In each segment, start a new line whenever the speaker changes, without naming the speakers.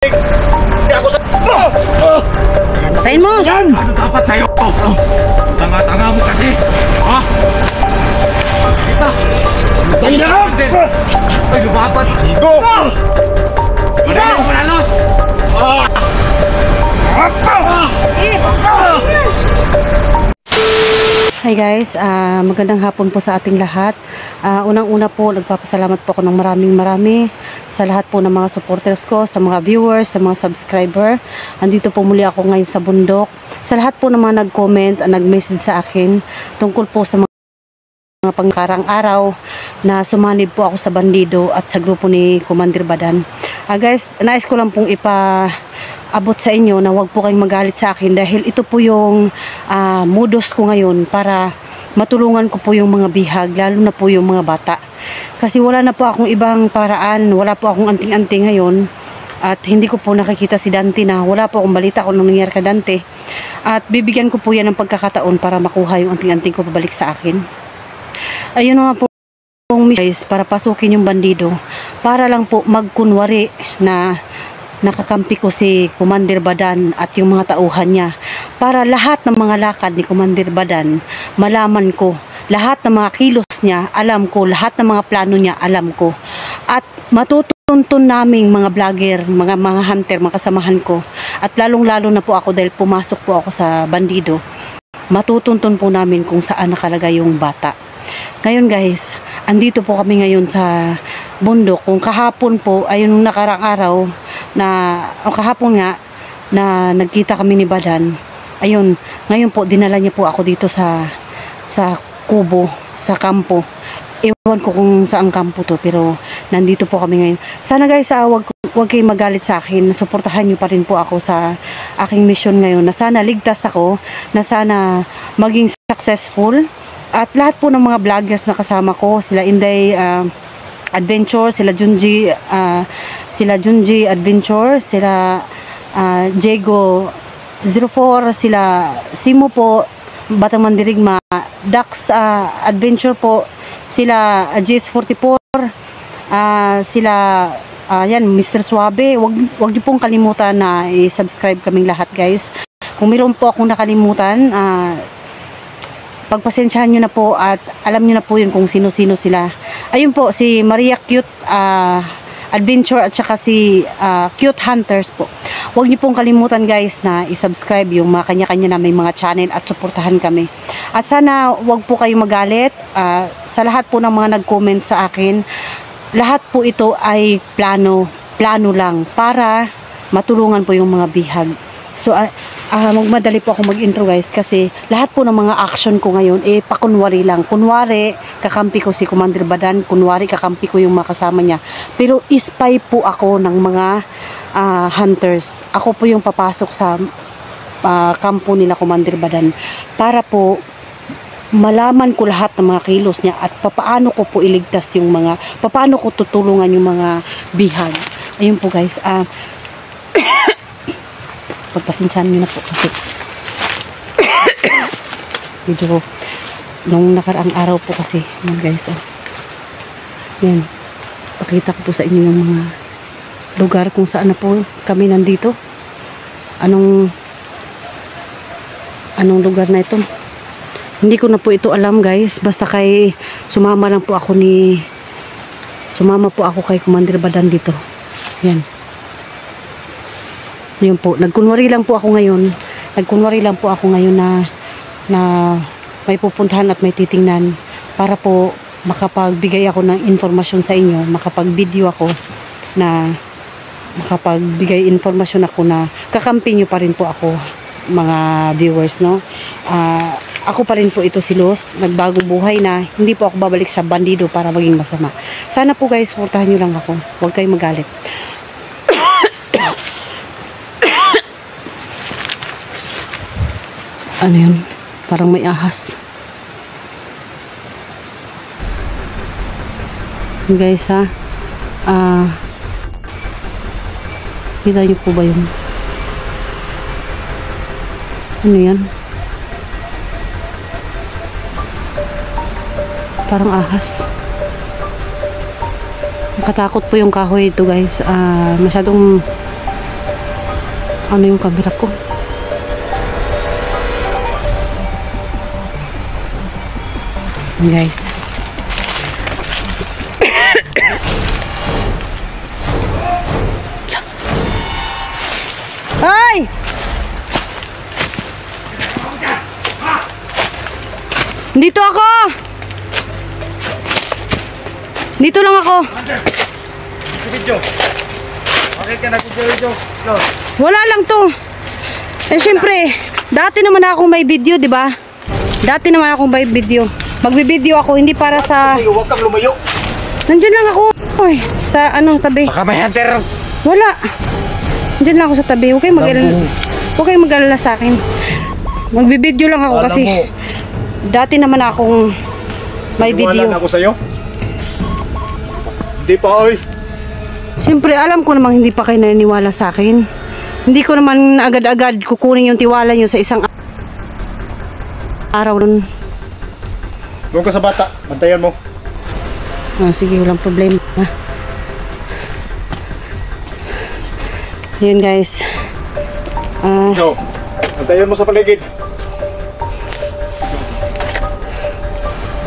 Hindi ako sa...
Patayin mo!
Yan! Ano dapat sa'yo? Tanga-tanga mo kasi! Ha? Kita! Tayo na lang! Ay, lumapat! Higo! Higo! Manalo!
Hi guys, magandang hapon po sa ating lahat. Unang-una po, nagpapasalamat po ako ng marami sa lahat po ng mga supporters ko, sa mga viewers, sa mga subscriber. Andito po muli ako ngayon sa bundok. Sa lahat po ng mga nag-comment, nag-message sa akin tungkol po sa mga pangkarang araw na sumanib po ako sa bandido at sa grupo ni Commander Badan. Guys, nais ko lang pong abot sa inyo na wag po kayong magalit sa akin dahil ito po yung modus ko ngayon para matulungan ko po yung mga bihag, lalo na po yung mga bata. Kasi wala na po akong ibang paraan, wala po akong anting-anting ngayon at hindi ko po nakikita si Dante na wala po akong balita kung anong nangyari kay Dante. At bibigyan ko po yan ng pagkakataon para makuha yung anting-anting ko pabalik sa akin. Ayun nga po guys, para pasukin yung bandido, para lang po magkunwari na nakakampi ko si Commander Badan at yung mga tauhan niya, para lahat ng mga lakad ni Commander Badan malaman ko, lahat ng mga kilos niya alam ko, lahat ng mga plano niya alam ko, at matutuntun naming mga vlogger, mga hunter, mga kasamahan ko, at lalong lalo na po ako dahil pumasok po ako sa bandido, matutuntun po namin kung saan nakalagay yung bata. Ngayon guys, andito po kami ngayon sa bundok. Kung kahapon po, ayun nakarang araw kahapon nga na nagkita kami ni Badan, ayun, ngayon po dinala niya po ako dito sa kubo, sa kampo. Ewan ko kung saan kampo to, pero nandito po kami ngayon. Sana guys, wag kayong magalit sa akin, suportahan niyo pa rin po ako sa aking mission ngayon, na sana ligtas ako, na sana maging successful. At lahat po ng mga vloggers na kasama ko, sila Inday Adventure, sila Junji Adventure, sila Diego 04, sila Simo po, Batang Mandirigma, Dax Adventure po, sila GS44, sila yan, Mr. Suabe. Wag niyo pong kalimutan na i-subscribe kaming lahat guys. Kung mayroon po akong nakalimutan, pagpasensyahan nyo na po at alam nyo na po yun kung sino-sino sila. Ayun po, si Maria Cute Adventure at saka si Cute Hunters po. Huwag nyo pong kalimutan guys na i-subscribe yung mga kanya-kanya na may mga channel at suportahan kami. At sana huwag po kayong magalit sa lahat po ng mga nag-comment sa akin. Lahat po ito ay plano lang para matulungan po yung mga bihag. So, magmadali po ako mag-intro guys kasi lahat po ng mga action ko ngayon pakunwari lang. Kunwari, kakampi ko si Commander Badan, kunwari kakampi ko yung mga kasama niya. Pero spy po ako ng mga hunters. Ako po yung papasok sa kampo nila Commander Badan para po malaman ko lahat ng mga kilos niya at papaano ko po iligtas yung mga, papaano ko tutulungan yung mga bihag. Ayun po guys, pagpasensyahan nyo na po kasi medyo nung nakaraang araw po kasi yan guys, yan, pakita ko po sa inyo yung mga lugar kung saan na po kami nandito. Anong lugar na ito, hindi ko na po ito alam guys, basta sumama po ako kay Commander Badan dito. Yan, yun po, nagkunwari lang po ako ngayon na may pupuntahan at may titingnan para po makapagbigay ako ng informasyon sa inyo, makapag-video ako na makapagbigay informasyon ako na kakampi nyo pa rin po ako mga viewers, no? Ako pa rin po ito si Los, nagbagong buhay na hindi po ako babalik sa bandido para maging masama. Sana po guys, suportahan nyo lang ako, huwag kayong magalit. Ano yun? Parang may ahas. Guys kita nyo po ba yun? Ano yan? Parang ahas. Nakatakot po yung kahoy ito guys. Masyadong Ano yung camera ko? Guys. Ay! Dito ako! Dito lang ako.
Video. Bakit ka nag-video?
Wala lang to. Eh syempre, dati naman akong may video, di ba? Dati naman akong may video. Magbi-video ako, hindi para sa...
Huwag kang lumayo.
Nandyan lang ako. Uy, sa anong tabi?
Baka may hunter.
Wala. Nandyan lang ako sa tabi. Huwag kayong mag-alala. Huwag kayong mag-alala sa akin. Magbi-video lang ako kasi dati naman akong may video.
Ako sa'yo? Hindi pa, oy.
Siyempre, alam ko namang hindi pa kayo naniniwala sa akin. Hindi ko naman agad-agad kukunin yung tiwala nyo sa isang araw nun.
Doon ka sa bata. Bantayan mo.
Ah, sige, walang problema. Yun guys.
Go. Bantayan mo sa paligid.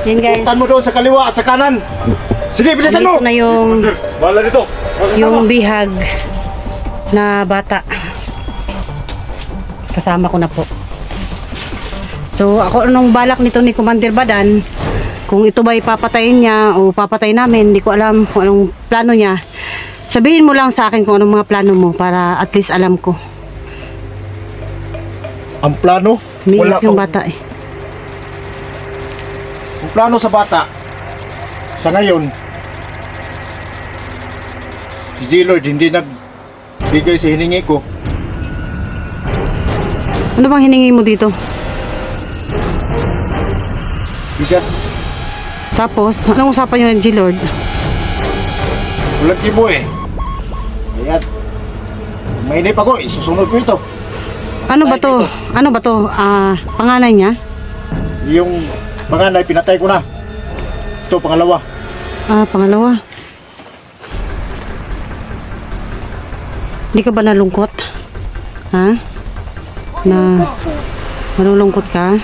Yun guys.
Puntan mo doon sa kaliwa at sa kanan. Sige, bilisan mo.
Dito na yung
Bala dito.
yung bihag na bata. Kasama ko na po. So ako anong balak nito ni Commander Badan, kung ito ba ipapatayin niya o papatay namin, hindi ko alam kung anong plano niya. Sabihin mo lang sa akin kung anong mga plano mo para at least alam ko.
Ang plano?
Umiiyak yung bata eh.
Ang plano sa bata sa ngayon, si G-Lord hindi nagbigay sa hiningi ko.
Ano bang hiningi mo dito?
Bigat.
Tapos, anong usapan niyo ng G-Lord?
Ulat mo eh. Ayan. Mainip ako, isusunod ko ito.
Ano ba to? Ano ba to? Panganay niya?
Yung mga na pinatay ko na. Ito, pangalawa.
Pangalawa. Hindi ka ba nalungkot? Ha? Na malulungkot ka?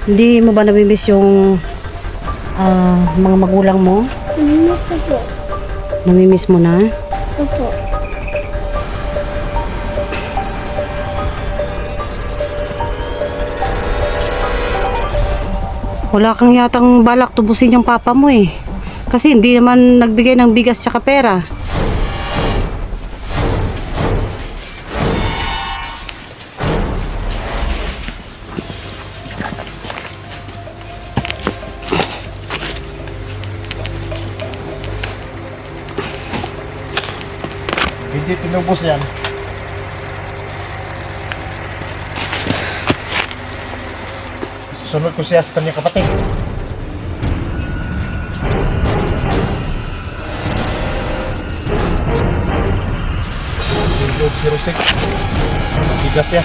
Hindi mo ba nabimiss yung mga magulang mo?
Opo po.
Namimiss mo na?
Opo.
Wala kang yatang balak tubusin yung papa mo eh. Kasi hindi naman nagbigay ng bigas tsaka pera.
Hindi tinubos yan. Sunod ko siya sa kanyang kapatid. Windows 06. Bigas siya.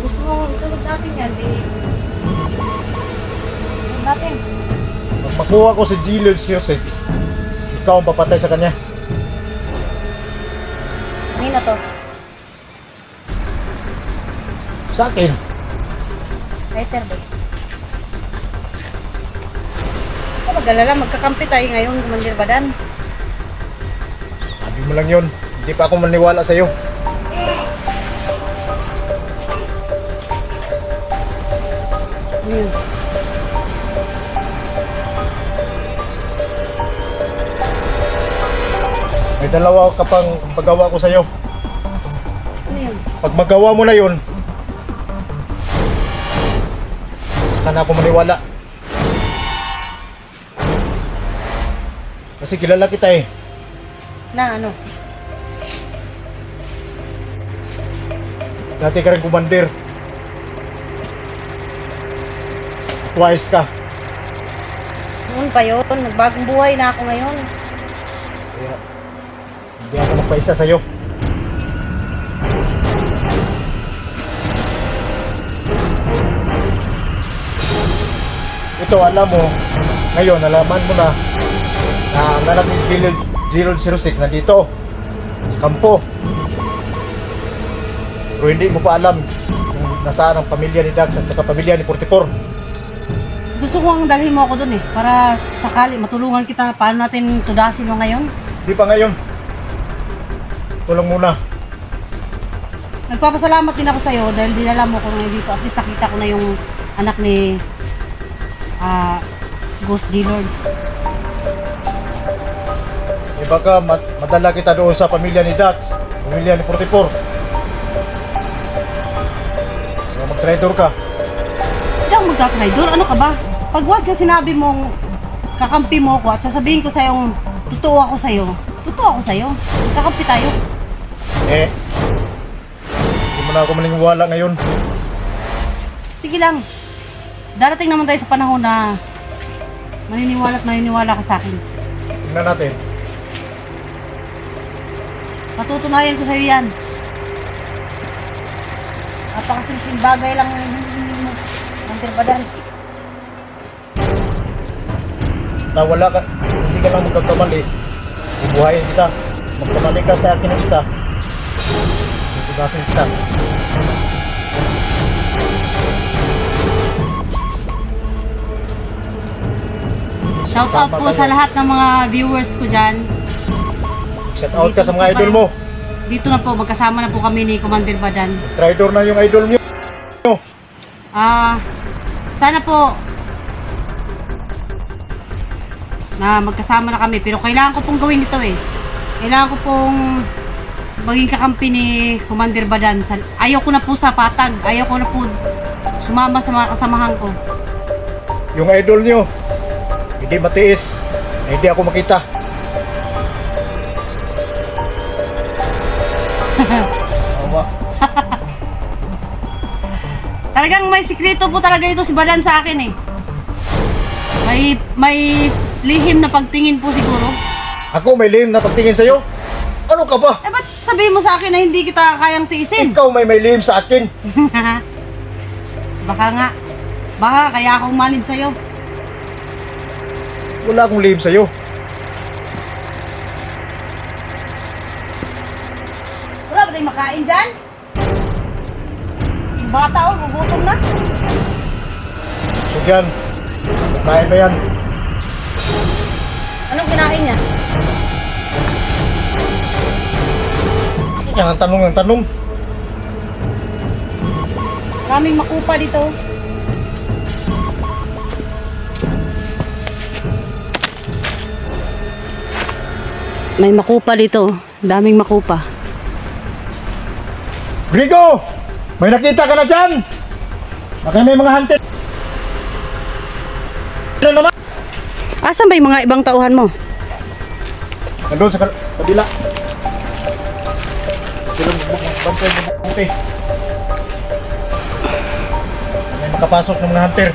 Gusto mo sunod natin yan, natin.
Pag makuha ko si G-Lord 06, ikaw ang papatay sa kanya.
Ano na to?
Sa akin.
Lighter ba? Ano mag-alala? Magkakampi tayo ngayon, Commander Badan.
Sabi mo lang yun. Hindi pa ako maniwala sa'yo.
Ano yun?
May dalawa ka pang paggawa ko sa'yo.
Ano yun?
Pag magawa mo na yun, saka na ako maniwala. Kasi kilala kita eh.
Na ano?
Dati ka rin commander. Twice ka.
Noon pa yun. Nagbagong buhay na ako ngayon.
Kaya hindi ako magpaisa sa'yo. Ito, alam mo, ngayon, nalaman mo na ang anak ni G-Lord G06 nandito sa kampo. Pero hindi mo pa alam kung nasaan ang pamilya ni Dax at saka pamilya ni 44.
Gusto kong dalhin mo ako dun eh, para sakali matulungan kita. Paano natin tudasin mo ngayon?
Di pa ngayon. Tulong muna.
Nagpapasalamat din ako sa'yo dahil dinala mo ko ngayon dito. At least nakita ko na yung anak ni Ghost G-Lord.
Eh baka madala kita doon sa pamilya ni Dax, pamilya ni 44. Mag-traitor ka.
Hindi ako magka-traitor. Ano ka ba? Pag once na sinabi mong kakampi mo ko at sasabihin ko sa'yong totoo ako sa'yo, totoo ako sa'yo. Kakampi tayo.
Hindi mo na ako maniniwala ngayon.
Sige lang. Darating naman tayo sa panahon na maniniwala at maniniwala ka sa akin.
Tingnan natin.
Patutunayan ko sa'yo yan. Napakasimpleng bagay lang mo. Commander Badan.
Na wala ka, hindi ka lang magkakamali. Bubuhayin kita. Magkamali ka sa akin ng isa. Tugasin kita.
Shout out po sa lahat ng mga viewers ko dyan.
Shout out ka sa mga idol mo.
Dito na po, magkasama na po kami ni Commander Badan.
Traitor na yung idol niyo.
Sana po na magkasama na kami. Pero kailangan ko pong gawin ito eh. Kailangan ko pong maging kakampi ni Commander Badan. Ayaw ko na po sa patag. Ayaw ko na po sumama sa mga kasamahan ko.
Yung idol niyo, hindi matiis. Hindi ako makita. Awa.
Talagang may sikreto po talaga ito si Badan sa akin eh. May lihim na pagtingin po siguro.
Ako may lihim na pagtingin sa'yo? Ano ka ba?
Eh ba't sabihin mo sa akin na hindi kita kayang tiisin?
Ikaw may lihim sa akin.
Baka nga. Baka kaya ako umanib sa'yo.
Wala akong lihim sa'yo.
Wala ba tayong makain dyan? Yung bata o, gugutom na.
So yan, kain na yan.
Anong kinain niya?
Yan ang tanong ng tanong.
Maraming makupa dito. May makupa dito. Daming makupa.
Rico! May nakita ka na dyan! Baka may mga hunted. Ano naman?
Asan ba yung mga ibang tauhan mo?
Nandun sa kabila. Silang bantay ng buti. May makapasok ng mga hunter.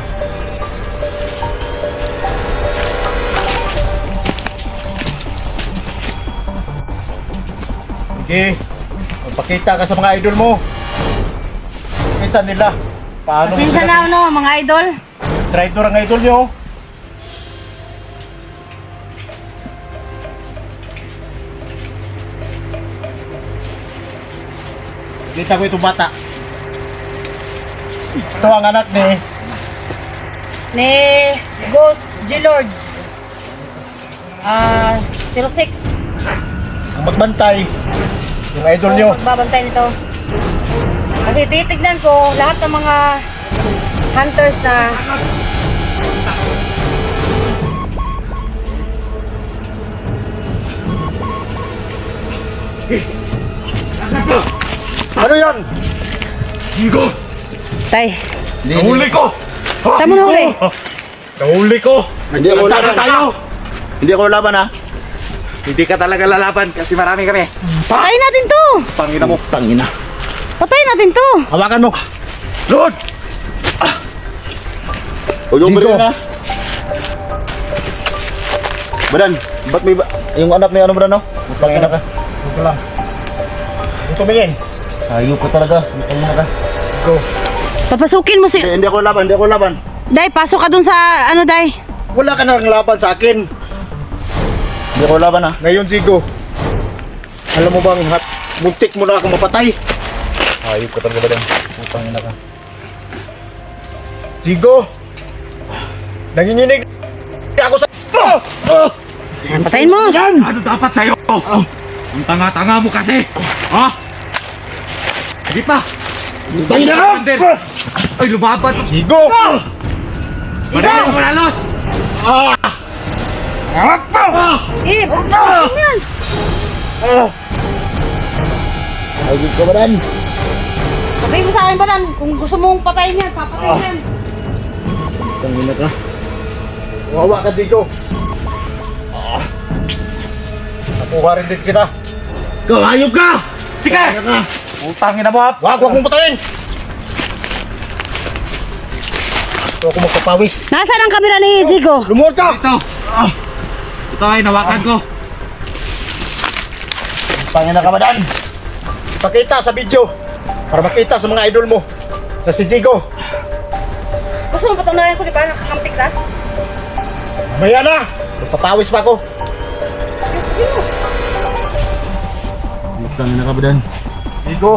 Sige, magpakita ka sa mga idol mo. Pakita nila paano
Pasensya na ano, mga idol.
traitor ang idol nyo. Kita ko itong bata. Ito ang anak
Ni Ghost G-Lord. 06.
ang magbantay. Yung idol nyo.
Magbabantay nito. Kasi titignan ko lahat ng mga hunters na
Ano yan? Higo!
tay.
Nahuli ko!
Saan mo nahuli?
Nahuli ko!
Hindi ako
Nagtaka
laban.
tayo!
Hindi ako laban ha.
Hindi ka talaga lalaban kasi marami kami.
Patayin natin to.
Pangina mo.
Tangina.
Patayin natin to.
Hawakan mo! Lord!
Huwag yung
Digo.
balik na. Badan, ba't may yung anak ni ano Badan no?
Pangina ka. Ito lang. Ito tumingin.
Ayup ka talaga. Tangina ka.
Go.
Papasukin mo si...
Hindi ako laban, hindi ako laban.
Day, pasok ka dun sa ano, Day.
Wala ka nang laban sa akin.
Hindi ko laban, ha?
Ngayon, Jigo, alam mo bang muntik mo na ako mapatay?
Ayop ka talaga, Badan. Putang ina ka.
Jigo, nanginginig ako sa...
Patayin mo!
Ano dapat sa'yo? Ang tanga-tanga mo kasi. Ha? Hindi pa.
Tayo na ka!
Commander. Ay, lumaban.
Jigo!
Panayin mo na, Los.
Patayin yan!
Ayop ka, Badan.
Sabihin mo sa akin, Badan, kung gusto mong patayin yan, papatayin yan.
Putang ina ka.
Wawa ka, Jigo. Nakuha rin din kita.
Ikaw, ayop ka!
Sige. Utangin na mo, ha?
Wag mong patayin! Ito ako magpapawis.
Nasaan ang kamera ni Jigo?
Lumuhod ka!
Ito. Ito ay nawakan ko.
Putang ina ka, Badan.
Ipakita sa video para makita sa mga idol mo na si Jigo.
Gusto mo patunayan ko, di ba? Nakakampik na?
Mamaya na! Magpapawis pa ako.
Putang ina ka, Badan.
Jigo,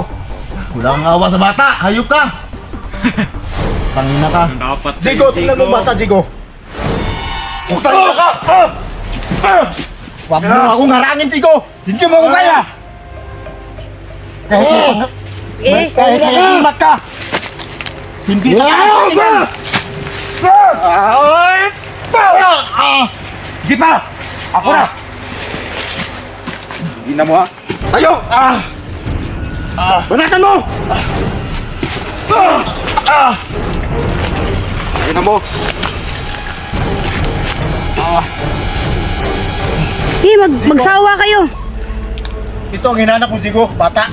Wala kang awa sa bata. Hayop ka! Tangina ka.
Dapat
Jigo, tingnan mo bata, Jigo. Utang na ka! Huwag mo akong harangin, Jigo! Hindi mo ako kaya! Kahit nagimat ka! Hindi na kaya!
Hindi pa. Ako na. Hindi na mo, ha?
Tayo! Banatan mo!
Ayun na mo.
Magsawa kayo.
Ito ang hinanap mo, Jigo, bata.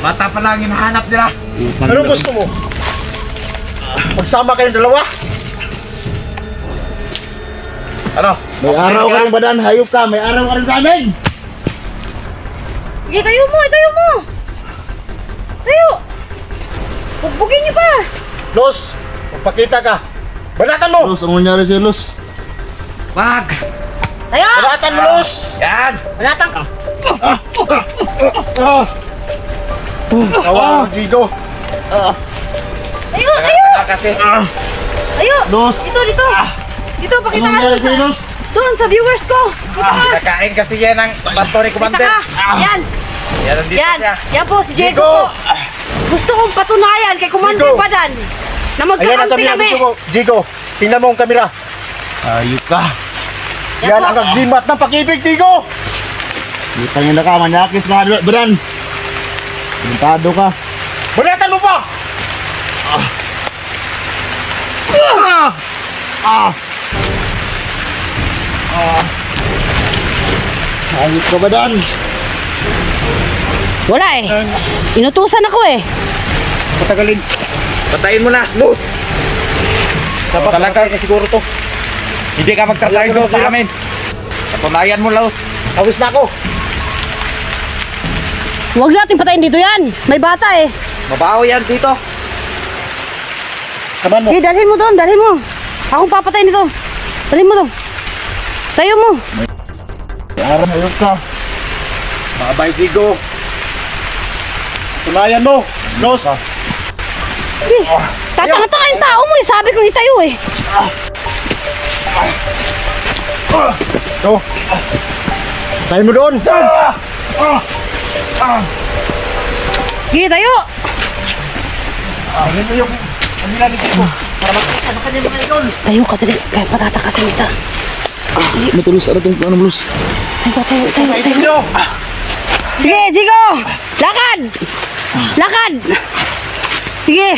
Bata pa lang hinahanap nila.
Anong gusto mo? Magsama kayong dalawa?
Ano?
May araw ka rin, Badan. Hayop ka. May araw ka rin sa amin.
Sige, tayo mo, tayo mo. Tayo. Bugbugin niyo pa.
Los, magpakita ka. Banatan mo!
Los, ang nangyari sa'yo, Los?
Wag.
Tayo.
Banatan mo, Los!
Yan.
Banatan ka.
Kawawa mo, Jigo.
Tayo, tayo.
Tanga kasi.
Tayo.
Los.
Dito. Dito,
Ang
pakita ka
nangyari sa'yo,
doon.
Los?
Doon, sa viewers ko. Dito ka.
Nakain kasi yan ng bato ni
Pakita
Commander.
ka. Yan.
Yan, nandito
Yan.
siya.
Yan po, si Diego
Jigo.
po. Gusto kong patunayan kay Commander
Jigo.
Badan na
Ayan ang
magkakampi
kamera,
kami.
Jigo. Tingnan mo ang kamera.
Hayop ka.
Yan
po.
ang agdimat ng pag-ibig, Jigo!
Putang ina ka. Manyakis ka, Badan. Bintado ka.
Banatan mo pa!
Hayop ka, Badan.
Wala eh. Inutusan ako eh.
Patagalin.
Patayin mo na, Luz.
Dapat talaga ka siguro to.
Hindi ka magtatargo sa amin. Patunayan mo, Luz.
Awis na ako.
Huwag natin patayin dito yan. May bata eh.
Mabaho yan dito.
Kaman mo.
Eh, dalhin mo doon, dalhin mo. Akong papatayin dito. Dalhin mo doon. Tayo mo.
May araw, hayop ka.
Babay, Jigo. Tunayan mo. Los.
Eh, tatanga-tanga yung tao mo eh. Sabi ko itayo eh.
Ito. Tayo mo doon.
Sige, tayo.
Tingin mo yung kanila ni Jigo. Para makita sa kanya mga idol.
Tayo ka, dali. Kaya patata ka sa mita.
Matulus, ano itong ano, Los?
Tayo.
Mga idol nyo.
Sige, Jigo. Lakad. Lakad. Sige.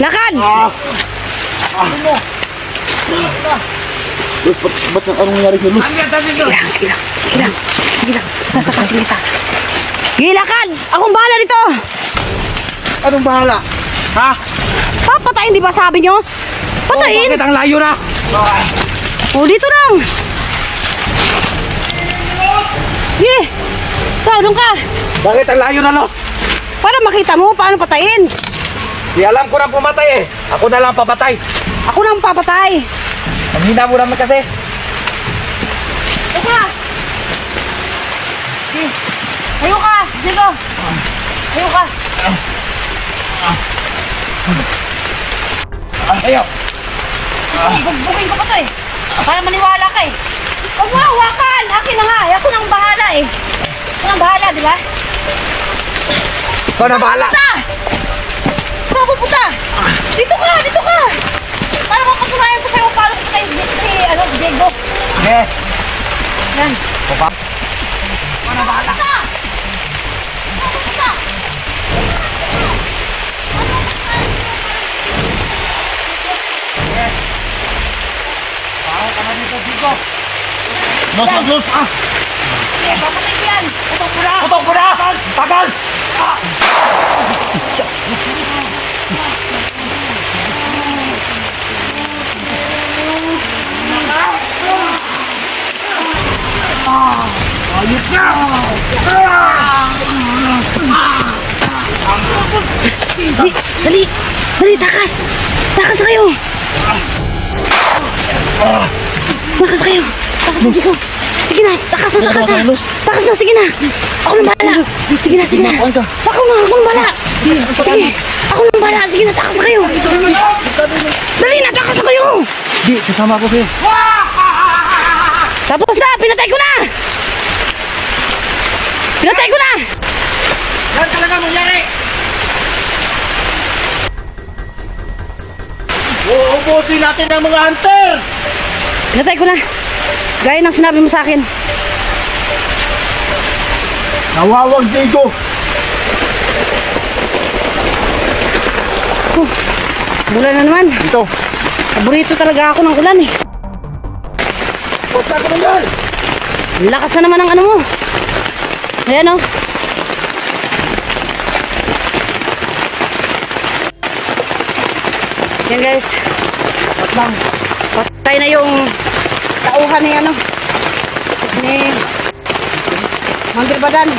Lakad.
Los, ba't anong nangyari sa'yo, Los?
Ano yan, dami, Luz?
Sige lang. Patata ka sa mita. Sige, lakad. Akong bahala dito.
Anong bahala?
Ha?
Papatayin, di ba sabi nyo? Patayin.
Bakit ang layo na?
O, dito lang. Sige. Ikaw, doon ka.
Bakit ang layo na, Luz?
Para makita mo paano patayin.
Di alam ko na pumatay eh. Ako na lang papatay.
Ako nang papatay.
Ang hina mo naman kasi.
Teka! Okay. Ayaw ka! Diego! Ayaw ka!
Ayaw!
Bugbugin ko pa to eh. Para maniwala ka eh. Huwag mo hawakan! Akin na nga eh. Ako nang bahala eh. Ako nang bahala, di ba?
Ikaw na bahala!
Pupunta! Saan pupunta? Dito ka! Dito ka! Para mapatunayan ko sa'yo paano ko tayo si Diego.
Eh!
Yan.
Baba!
Ikaw na bahala. Pupunta!
Bahala ka na dito, Diego!
Los, los, los! Ah!
Papatay ko yan!
Putok mo na! Putok mo na! Tagal! Ayos na!
Dali! Dali! Takas! Takas na kayo! Takas na kayo! Takas na dito! Sige na! Takas na! Takas na! Takas na! Sige na! Ako nang bahala! Sige na! Sige na! Ako nang bahala! Sige! Ako nang bahala! Sige na! Takas na kayo! Dali na! Takas na kayo!
Di, sasama ko sa'yo.
Tapos na! Pinatay ko na! Pinatay ko na!
Yan talaga mangyari! Uubusin natin ang mga hunter!
Pinatay ko na! Gaya ng sinabi mo sa akin.
Nawawag, Diego!
Ulan na naman.
Dito!
Paborito talaga ako ng ulan eh.
Punta ko na yan!
Ang lakas na naman ng ano mo. Ayan o. Yan guys. Patay na yung tauhan ni ano. Ni Mandri Badan.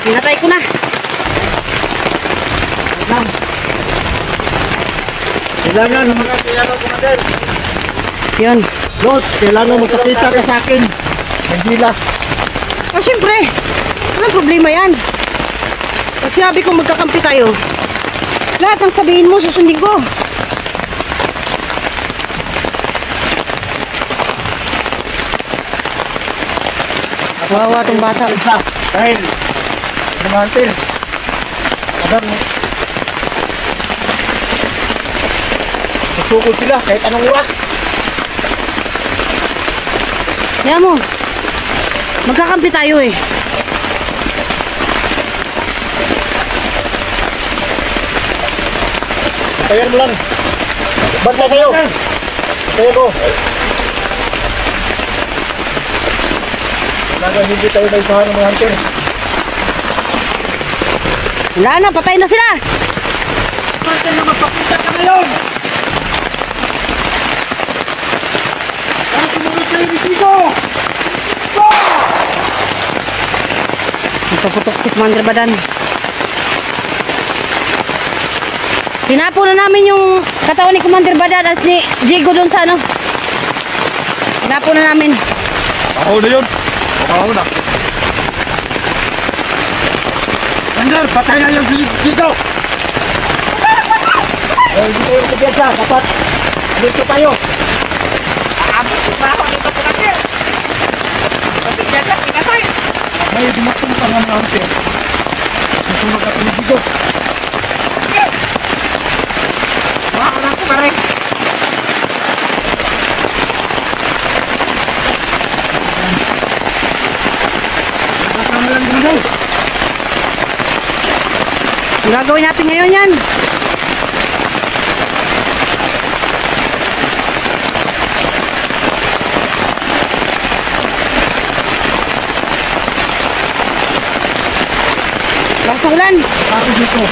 Pinatay ko na.
Kailangan mga kayano kumader.
Yun.
Los, kailangan magkakita ka sa akin. Ng gilas.
Oh, syempre. Anong problema yan? Pag sinabi kong magkakampi tayo, lahat ng sabihin mo, susundin ko. Kawawa tong bata.
Isa, dahil mga hunter. Kadang masukod sila kahit anong oras.
Kaya mo, magkakampi tayo eh.
Tayan mo lang. Bantay kayo. Tayo ko. Talaga hindi tayo naisahan ng mga hunter.
Wala na, patay na sila.
Hunter na magpakita ka ngayon. Para sumunod kayo ni Diego.
Nagpaputok si Commander Badan. Tinapo na namin yung katawan ni Commander Badan at ni Diego doon sa ano. Tinapo na namin.
Ako na yun. Ako na. Hunter, patay na yung si Diego. Hindi tayo magkabiyansa. Dapat dito tayo. May dumatong pa ng mga hunter. Susunod ka ni Diego. Wala na ko pare. Nakakama lang din daw.
Ang gagawin natin ngayon yan. Lakas ng ulan.
Tapos dito.